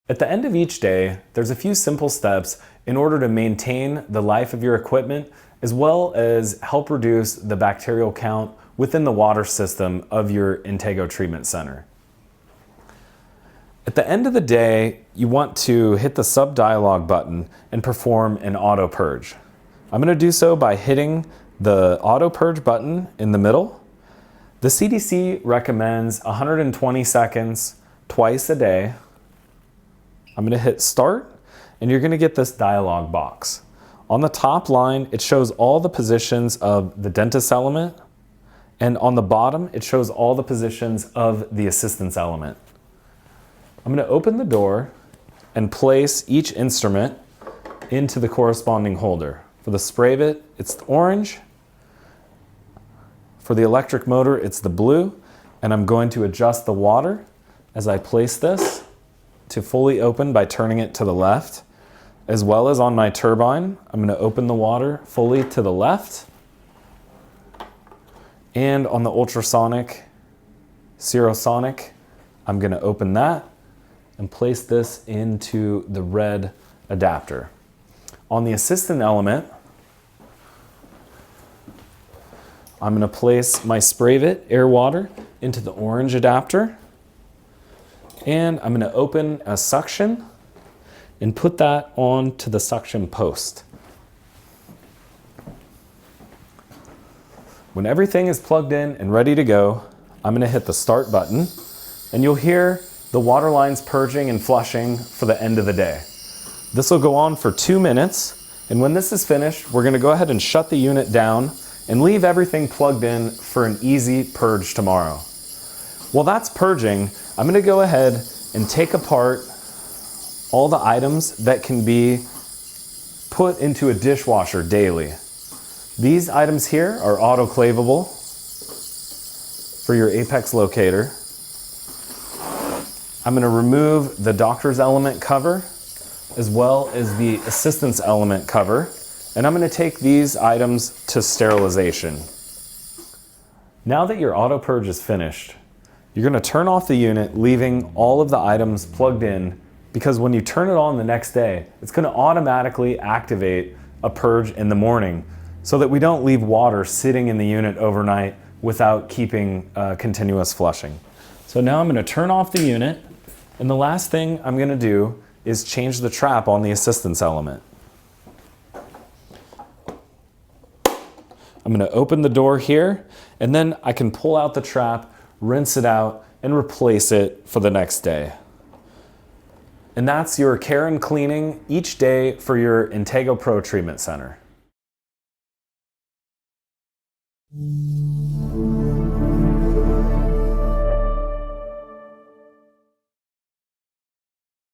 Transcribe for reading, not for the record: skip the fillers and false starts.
At the end of each day, there's a few simple steps in order to maintain the life of your equipment, as well as help reduce the bacterial count within the water system of your Intego treatment center. At the end of the day, you want to hit the sub dialog button and perform an auto purge. I'm going to do so by hitting the auto purge button in the middle. The CDC recommends 120 seconds twice a day. I'm going to hit start, and you're going to get this dialog box. On the top line, it shows all the positions of the dentist element, and on the bottom, it shows all the positions of the assistance element. I'm going to open the door and place each instrument into the corresponding holder. For the spray bit, it's the orange. For the electric motor, it's the blue, and I'm going to adjust the water as I place this to fully open by turning it to the left, as well as on my turbine, I'm going to open the water fully to the left, and on the ultrasonic, Cirrosonic, I'm going to open that and place this into the red adapter. On the assistant element, I'm going to place my Sprayvit air water into the orange adapter, and I'm going to open a suction and put that onto the suction post. When everything is plugged in and ready to go, I'm going to hit the start button, and you'll hear the water lines purging and flushing for the end of the day. This will go on for 2 minutes, and when this is finished, we're going to go ahead and shut the unit down and leave everything plugged in for an easy purge tomorrow. While that's purging, I'm going to go ahead and take apart all the items that can be put into a dishwasher daily. These items here are autoclavable for your apex locator. I'm going to remove the doctor's element cover as well as the assistance element cover, and I'm going to take these items to sterilization. Now that your auto purge is finished, you're going to turn off the unit, leaving all of the items plugged in, because when you turn it on the next day, it's going to automatically activate a purge in the morning so that we don't leave water sitting in the unit overnight without keeping continuous flushing. So now I'm going to turn off the unit, and the last thing I'm going to do is change the trap on the assistance element. I'm going to open the door here, and then I can pull out the trap, rinse it out, and replace it for the next day. And that's your care and cleaning each day for your Intego Pro Treatment Center.